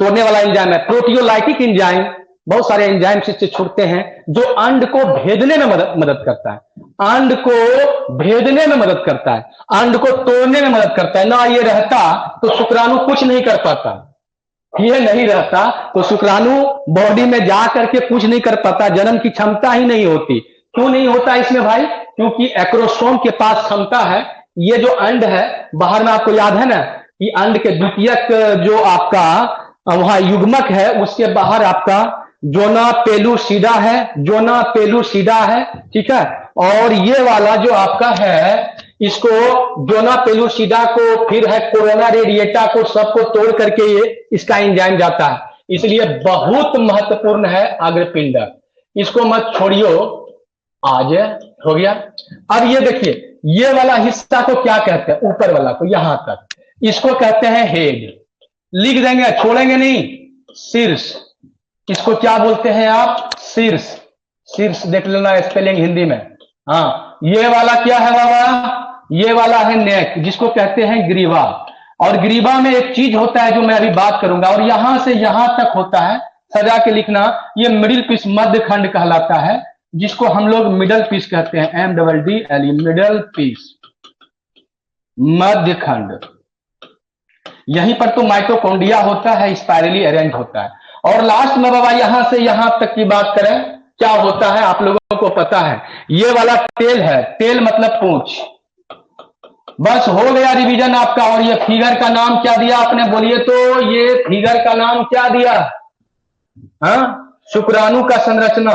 तोड़ने वाला एंजाइम है, प्रोटियोलाइटिक एंजाइम, बहुत सारे एंजाइम इससे छूटते हैं जो अंड को भेदने में मदद करता है, अंड को भेदने में मदद करता है, अंड को तोड़ने में मदद करता है। ना ये रहता तो शुक्राणु कुछ नहीं कर पाता, ये नहीं रहता तो शुक्राणु बॉडी में जा करके कुछ नहीं कर पाता, जन्म की क्षमता ही नहीं होती। क्यों नहीं होता इसमें भाई, क्योंकि एक्रोसोम के पास क्षमता है। ये जो अंड है बाहर में, आपको याद है ना कि अंड के द्वितीयक जो आपका वहां युग्मक है, उसके बाहर आपका जोना पेलुसिडा है, जोना पेलुसिडा है, ठीक है। और ये वाला जो आपका है, इसको जोना पेलुसिडा को, फिर है कोरोना रेडिएटा को, सबको तोड़ करके ये इसका एंजाइम जाता है, इसलिए बहुत महत्वपूर्ण है अग्रपिंडक, इसको मत छोड़ियो। आज हो गया। अब ये देखिए, ये वाला हिस्सा को क्या कहते हैं, ऊपर वाला को, यहां तक, इसको कहते हैं हेड। लिख देंगे, छोड़ेंगे नहीं, शीर्ष। इसको क्या बोलते हैं आप, शीर्ष। शीर्ष देख लेना स्पेलिंग हिंदी में। हाँ, ये वाला क्या है बाबा, ये वाला है नेक, जिसको कहते हैं ग्रीवा। और ग्रीवा में एक चीज होता है जो मैं अभी बात करूंगा, और यहां से यहां तक होता है, सजा के लिखना, ये मिडिल पीस, मध्य खंड कहलाता है, जिसको हम लोग मिडल पीस कहते हैं, MDDLE, मिडल पीस, मध्य खंड। यहीं पर तो माइटोकॉन्ड्रिया होता है, स्पाइरली अरेंज होता है। और लास्ट में बाबा यहां से यहां तक की बात करें, क्या होता है आप लोगों को पता है, ये वाला टेल है, टेल मतलब पूंछ। बस हो गया रिवीजन आपका। और ये फिगर का नाम क्या दिया आपने, बोलिए तो, ये फिगर का नाम क्या दिया, हाँ, शुक्राणु का संरचना।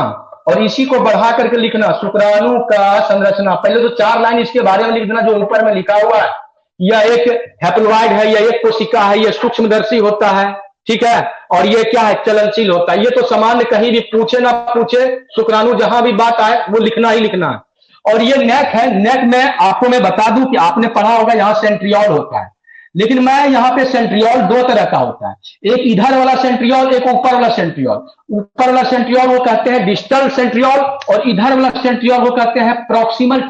और इसी को बढ़ा करके लिखना, शुक्राणु का संरचना। पहले तो 4 लाइन इसके बारे में लिख देना जो ऊपर में लिखा हुआ है। यह एक हैप्लॉइड है, यह एक कोशिका है, यह सूक्ष्मदर्शी होता है, ठीक है। और ये क्या है, चलनशील होता है। ये तो सामान्य, कहीं भी पूछे ना पूछे, शुक्राणु जहां भी बात आए वो लिखना ही लिखना है। और ये नेक है, नेक में आपको मैं बता दूं कि आपने पढ़ा होगा यहां सेंट्रियोल होता है, लेकिन मैं यहां पे सेंट्रियोल 2 तरह का होता है, एक इधर वाला सेंट्रियोल, एक ऊपर वाला सेंट्रियोल। ऊपर वाला सेंट्रियोल वो कहते हैं डिस्टल सेंट्रियोल, और इधर वाला सेंट्रियोल वो कहते हैं प्रॉक्सिमल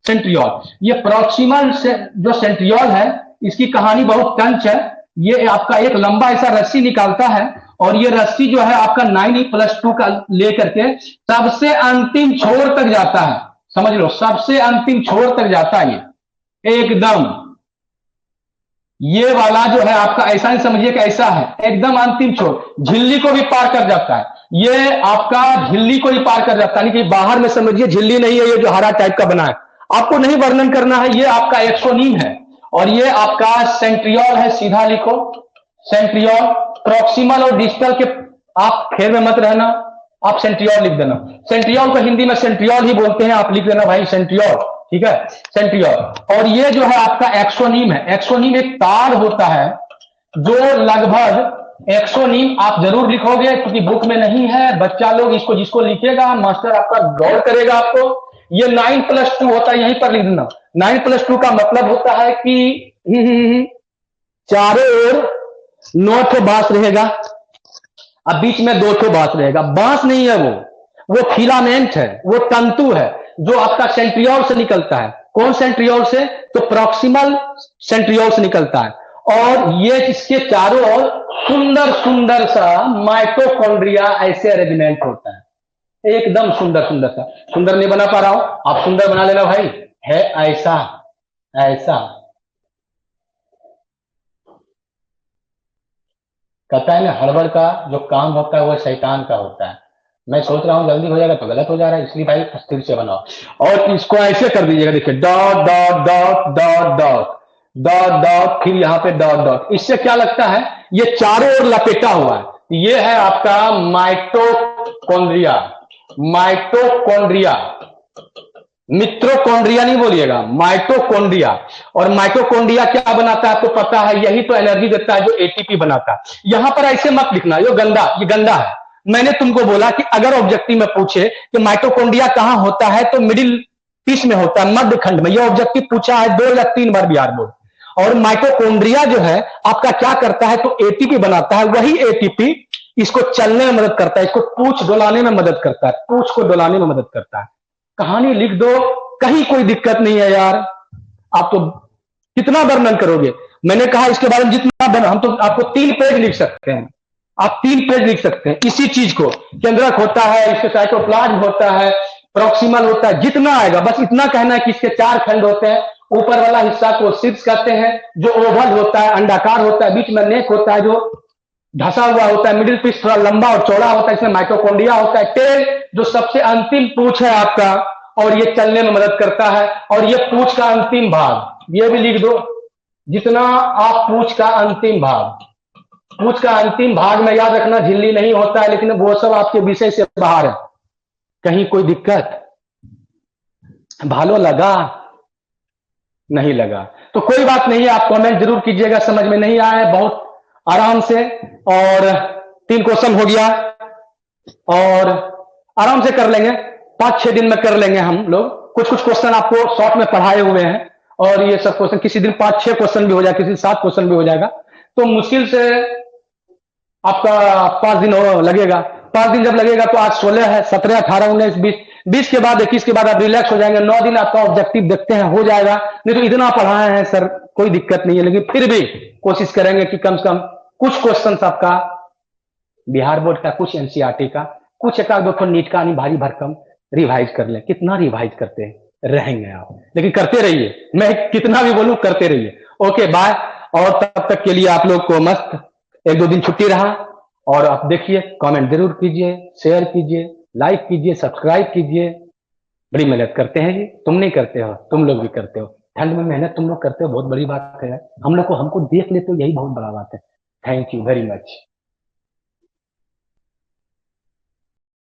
सेंट्रियोल। ये प्रॉक्सिमल जो सेंट्रियोल है, इसकी कहानी बहुत टंच है। ये आपका एक लंबा ऐसा रस्सी निकालता है, और ये रस्सी जो है आपका 9E+2 का लेकर के सबसे अंतिम छोर तक जाता है, समझ लो, सबसे अंतिम छोर तक जाता है ये एकदम। ये वाला जो है आपका ऐसा नहीं समझिए कि ऐसा है, एकदम अंतिम छोर, झिल्ली को भी पार कर जाता है। ये आपका झिल्ली को ही पार कर जाता है, कि बाहर में समझिए झिल्ली नहीं है, ये जो हरा टाइप का बना है, आपको नहीं वर्णन करना है। ये आपका एक्सोनीम है, और ये आपका सेंट्रियोल है, सीधा लिखो सेंट्रियोल। प्रॉक्सिमल और डिस्टल के आप खेल में मत रहना, आप सेंट्रियोल लिख देना। सेंट्रियोल को हिंदी में सेंट्रियोल ही बोलते हैं, आप लिख देना भाई सेंट्रियोल, ठीक है, सेंट्रियोल। और ये जो है आपका एक्सोनीम है। एक्सोनीम एक तार होता है जो लगभग एक्सोनीम आप जरूर लिखोगे, क्योंकि बुक में नहीं है। बच्चा लोग इसको जिसको लिखेगा मास्टर आपका गौर करेगा आपको। ये 9+2 होता है, यहीं पर लिख देना। 9+2 का मतलब होता है कि चारों ओर 9 ठो बांस रहेगा, अब बीच में 2 ठो बांस रहेगा। बांस नहीं है वो फिलामेंट है, वो तंतु है जो आपका सेंट्रियोल से निकलता है। कौन सेंट्रियोल से? तो प्रॉक्सिमल सेंट्रियोल से निकलता है। और ये इसके चारों ओर सुंदर सुंदर सा माइटोकॉन्ड्रिया ऐसे अरेंजमेंट होता है, एकदम सुंदर सुंदर सा। सुंदर नहीं बना पा रहा हूं, आप सुंदर बना लेना भाई। है ऐसा ऐसा कहता है ना, हड़बड़ का जो काम होता है वो शैतान का होता है। मैं सोच रहा हूं जल्दी हो जाएगा तो गलत हो जा रहा है, इसलिए भाई स्थिर से बनाओ। और इसको ऐसे कर दीजिएगा, देखिए dot dot dot dot dot dot dot, फिर यहाँ पे डॉट डॉट। इससे क्या लगता है ये चारों ओर लपेटा हुआ है। ये है आपका माइटोकॉन्ड्रिया। माइटोकॉन्ड्रिया, मिट्रोकॉन्ड्रिया नहीं बोलिएगा, माइटोकॉन्ड्रिया। और माइटोकॉन्ड्रिया क्या बनाता है आपको पता है? यही तो एनर्जी देता है जो एटीपी बनाता है। यहां पर ऐसे मत लिखना, ये गंदा है। मैंने तुमको बोला कि अगर ऑब्जेक्टिव में पूछे कि माइटोकॉन्ड्रिया कहां होता है तो मिडिल पीस में होता है, मध्य खंड में। यह ऑब्जेक्टिव पूछा है 2 या 3 बार बिहार बोर्ड। और माइटोकॉन्ड्रिया जो है आपका क्या करता है तो एटीपी बनाता है। वही एटीपी इसको चलने में मदद करता है, इसको पूछ डोलाने में मदद करता है, पूछ को डोलाने में मदद करता है। कहानी लिख दो, कहीं कोई दिक्कत नहीं है यार। आप तो कितना वर्णन करोगे? मैंने कहा इसके बारे में जितना हम तो आपको 3 पेज लिख सकते हैं। आप 3 पेज लिख सकते हैं इसी चीज को। केंद्रक होता है, इसके साइटोप्लाज्म होता है, प्रॉक्सिमल होता है, जितना आएगा बस इतना कहना है कि इसके 4 खंड होते हैं। ऊपर वाला हिस्सा को सिप्स कहते हैं, जो ओवल होता है, अंडाकार होता है, बीच में नेक होता है जो ढसा हुआ होता है, मिडिल पीस थोड़ा लंबा और चौड़ा होता है, इसमें माइटोकॉन्ड्रिया होता है। टेल जो सबसे अंतिम पूछ है आपका, और ये चलने में मदद करता है। और ये पूछ का अंतिम भाग, ये भी लिख दो, जितना आप पूछ का अंतिम भाग। पूछ का अंतिम भाग में याद रखना झिल्ली नहीं होता है, लेकिन वो सब आपके विषय से बाहर है। कहीं कोई दिक्कत? भालो लगा? नहीं लगा तो कोई बात नहीं है, आप कमेंट जरूर कीजिएगा। समझ में नहीं आया बहुत आराम से। और 3 क्वेश्चन हो गया और आराम से कर लेंगे, 5-6 दिन में कर लेंगे हम लोग। कुछ क्वेश्चन आपको शॉर्ट में पढ़ाए हुए हैं, और ये सब क्वेश्चन किसी दिन 5-6 क्वेश्चन भी हो जाएगा, किसी दिन 7 क्वेश्चन भी हो जाएगा। तो मुश्किल से आपका 5 दिन लगेगा। 5 दिन जब लगेगा तो आज 16 है, 17, 18, 19, 20 के बाद 21 के बाद आप रिलैक्स हो जाएंगे। 9 दिन आपका ऑब्जेक्टिव देखते हैं हो जाएगा। नहीं तो इतना पढ़ाए हैं सर, कोई दिक्कत नहीं है, लेकिन फिर भी कोशिश करेंगे कि कम से कम कुछ क्वेश्चन आपका बिहार बोर्ड का, कुछ एनसीईआरटी का, कुछ एक आध 2 नीट का नहीं भारी भरकम रिवाइज कर ले। कितना रिवाइज करते रहेंगे आप, लेकिन करते रहिए। मैं कितना भी बोलूं करते रहिए। Okay bye. और तब तक के लिए आप लोग को मस्त 1-2 दिन छुट्टी रहा। और आप देखिए, कमेंट जरूर कीजिए, शेयर कीजिए, लाइक कीजिए, सब्सक्राइब कीजिए। बड़ी मेहनत करते हैं जी, तुम नहीं करते हो, तुम लोग भी करते हो। ठंड में मेहनत तुम लोग करते हो, बहुत बड़ी बात है। हम लोग को हमको देख लेते हो, यही बहुत बड़ा बात है। Thank you very much.